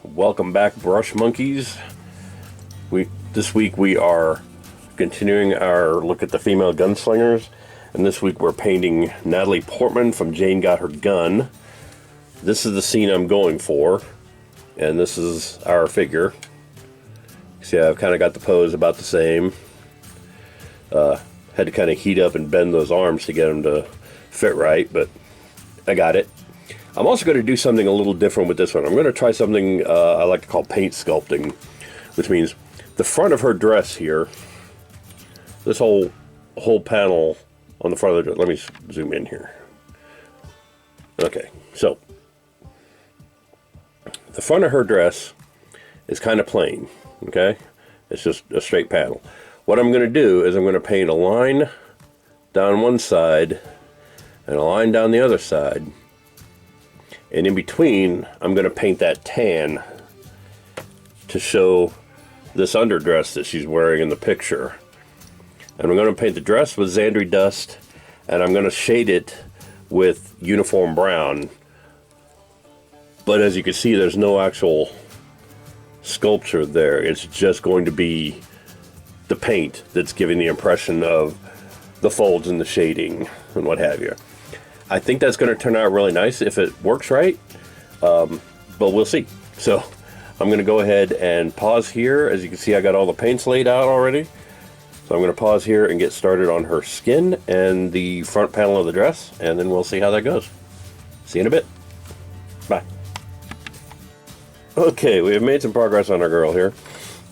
Welcome back, brush monkeys. This week we are continuing our look at the female gunslingers, and this week we're painting Natalie Portman from Jane Got Her Gun. This is the scene I'm going for, and this is our figure. See, I've kind of got the pose about the same. Had to kind of heat up and bend those arms to get them to fit right, but I got it. I'm also going to do something a little different with this one. I'm going to try something I like to call paint sculpting, which means the front of her dress here, this whole panel on the front of the dress. Let me zoom in here. Okay, so the front of her dress is kind of plain, okay? It's just a straight panel. What I'm going to do is I'm going to paint a line down one side and a line down the other side. And in between, I'm going to paint that tan to show this underdress that she's wearing in the picture. And I'm going to paint the dress with Xandri Dust, and I'm going to shade it with uniform brown. But as you can see, there's no actual sculpture there. It's just going to be the paint that's giving the impression of the folds and the shading and what have you. I think that's going to turn out really nice if it works right, but we'll see. So I'm going to go ahead and pause here. As you can see, I got all the paints laid out already. So I'm going to pause here and get started on her skin and the front panel of the dress, and then we'll see how that goes. See you in a bit. Bye. Okay, we have made some progress on our girl here.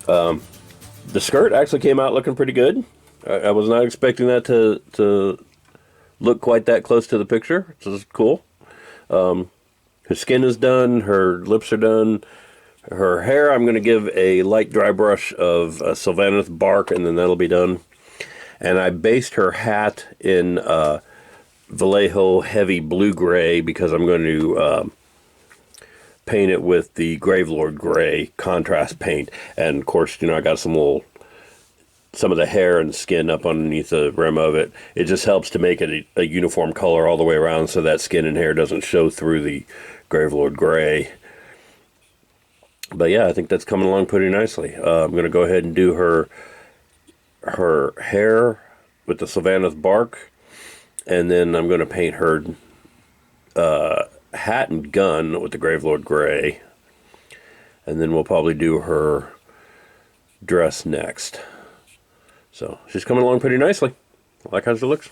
The skirt actually came out looking pretty good. I was not expecting that to look quite that close to the picture. So this is cool. Her skin is done. Her lips are done. Her hair, I'm going to give a light dry brush of sylvaneth bark, and then that'll be done. And I based her hat in Vallejo heavy blue-gray because I'm going to paint it with the Gravelord Gray contrast paint. And, of course, I got some of the hair and skin up underneath the rim of it. It just helps to make it a uniform color all the way around so that skin and hair doesn't show through the Gravelord Gray. But yeah, I think that's coming along pretty nicely. I'm going to go ahead and do her hair with the sylvaneth bark, and then I'm going to paint her hat and gun with the Gravelord Gray, and then we'll probably do her dress next. So she's coming along pretty nicely. I like how she looks.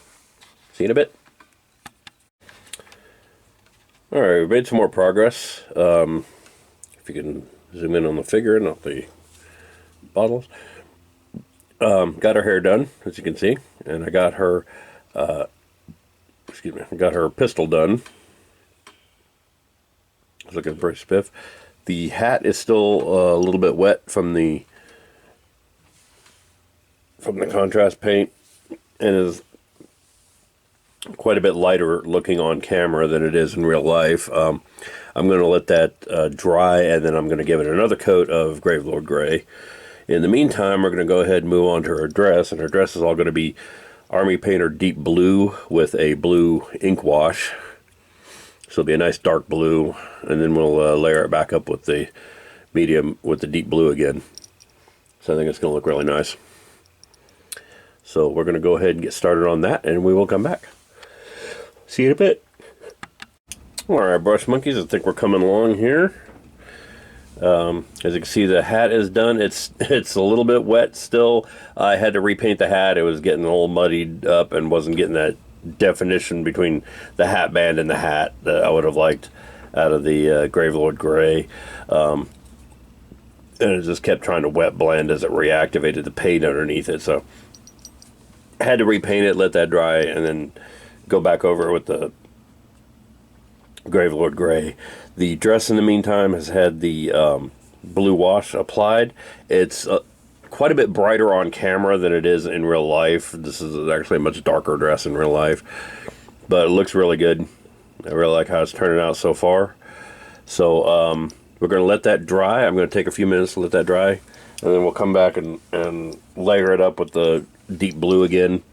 See you in a bit. Alright, we made some more progress. If you can zoom in on the figure and not the bottles. Got her hair done, as you can see. And I got her, got her pistol done. It's looking pretty spiff. The hat is still a little bit wet from the contrast paint, and is quite a bit lighter looking on camera than it is in real life. I'm going to let that dry, and then I'm going to give it another coat of Gravelord Gray. In the meantime, we're going to go ahead and move on to her dress, and her dress is all going to be Army Painter Deep Blue with a blue ink wash. So it'll be a nice dark blue, and then we'll layer it back up with the medium with the deep blue again. So I think it's going to look really nice. So we're going to go ahead and get started on that, and we will come back. See you in a bit. Alright, brush monkeys, I think we're coming along here. As you can see, the hat is done. It's a little bit wet still. I had to repaint the hat. It was getting all muddied up and wasn't getting that definition between the hat band and the hat that I would have liked out of the Gravelord Gray. And it just kept trying to wet blend as it reactivated the paint underneath it. So I had to repaint it, let that dry, and then go back over it with the Gravelord Gray. The dress in the meantime has had the blue wash applied. It's quite a bit brighter on camera than it is in real life. This is actually a much darker dress in real life, but it looks really good. I really like how it's turning out so far. So we're going to let that dry. I'm going to take a few minutes to let that dry, and then we'll come back and layer it up with the deep blue again.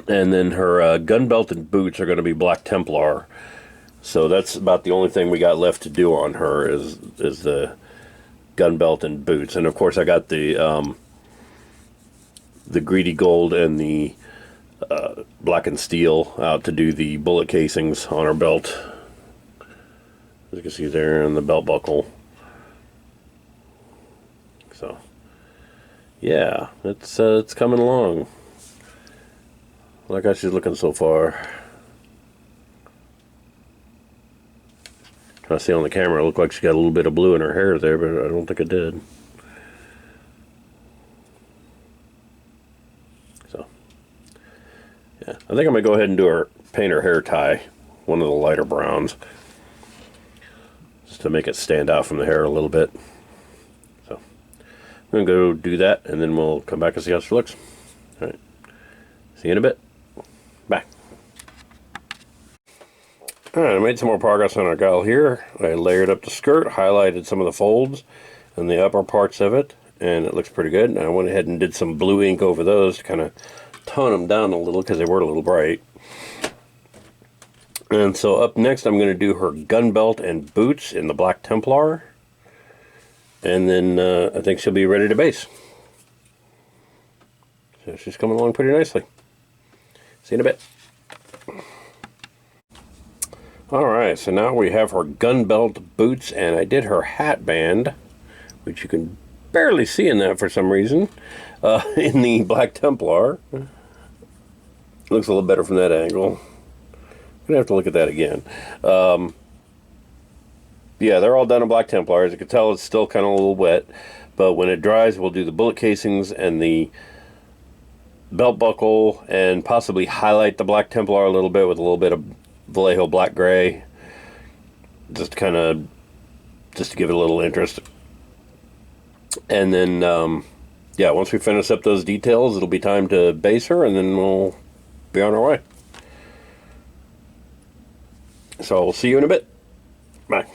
And then her gun belt and boots are going to be Black Templar. So that's about the only thing we got left to do on her is the gun belt and boots. And of course I got the greedy gold and the black and steel out to do the bullet casings on her belt. As you can see there, and the belt buckle. So yeah, it's coming along. Like how she's looking so far. Trying to see on the camera, it looked like she got a little bit of blue in her hair there, but I don't think it did. So yeah, I think I'm gonna go ahead and paint her hair tie, one of the lighter browns, just to make it stand out from the hair a little bit. So I'm gonna go do that, and then we'll come back and see how she looks. All right, see you in a bit. Bye. Alright, I made some more progress on our gal here. I layered up the skirt, highlighted some of the folds and the upper parts of it, and it looks pretty good. And I went ahead and did some blue ink over those to kind of tone them down a little because they were a little bright. And so up next I'm going to do her gun belt and boots in the Black Templar. And then I think she'll be ready to base. So she's coming along pretty nicely. See you in a bit. Alright, so now we have her gun belt, boots, and I did her hat band, which you can barely see in that for some reason, in the Black Templar. Looks a little better from that angle. I'm going to have to look at that again. Yeah, they're all done in Black Templar. As you can tell, it's still kind of a little wet, but when it dries, we'll do the bullet casings and the belt buckle, and possibly highlight the Black Templar a little bit with a little bit of Vallejo black gray, just to give it a little interest. And then yeah, once we finish up those details, it'll be time to base her, and then we'll be on our way. So we'll see you in a bit. Bye.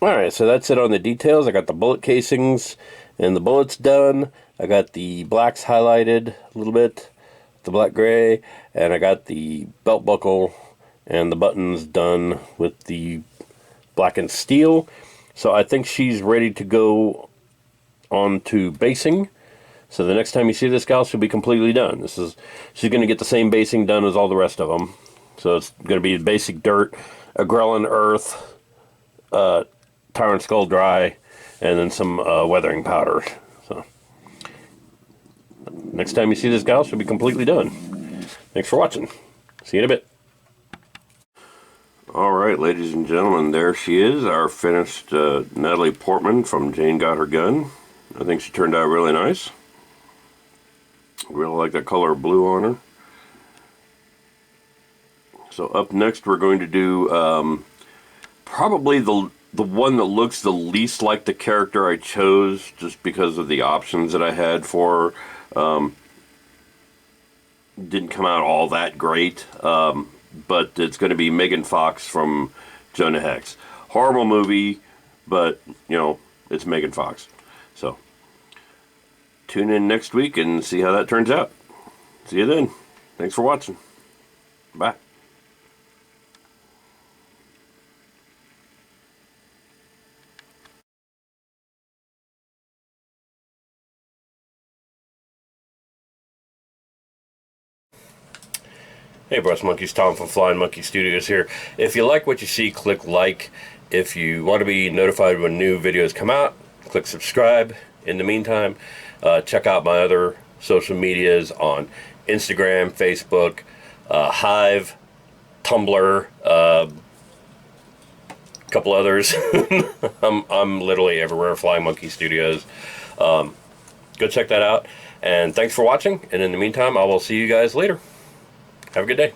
Alright, so that's it on the details. I got the bullet casings and the bullets done. I got the blacks highlighted a little bit, the black gray, and I got the belt buckle and the buttons done with the black and steel. So I think she's ready to go on to basing. So the next time you see this gal, she'll be completely done. She's going to get the same basing done as all the rest of them. So it's going to be basic dirt, a Grelin earth, Tyrant Skull dry, and then some weathering powder. So next time you see this gal, she'll be completely done. Thanks for watching. See you in a bit. Alright, ladies and gentlemen, there she is, our finished Natalie Portman from Jane Got Her Gun. I think she turned out really nice. Really like that color of blue on her. So up next we're going to do probably the one that looks the least like the character I chose, just because of the options that I had for her. Didn't come out all that great, but it's going to be Megan Fox from Jonah Hex. Horrible movie, but you know, it's Megan Fox. So tune in next week and see how that turns out. See you then. Thanks for watching. Bye. Hey Brass Monkeys, Tom from Flying Monkey Studios here. If you like what you see, click like. If you want to be notified when new videos come out, click subscribe. In the meantime, check out my other social medias on Instagram, Facebook, Hive, Tumblr, a couple others. I'm literally everywhere, Flying Monkey Studios. Go check that out. And thanks for watching. And in the meantime, I will see you guys later. Have a good day.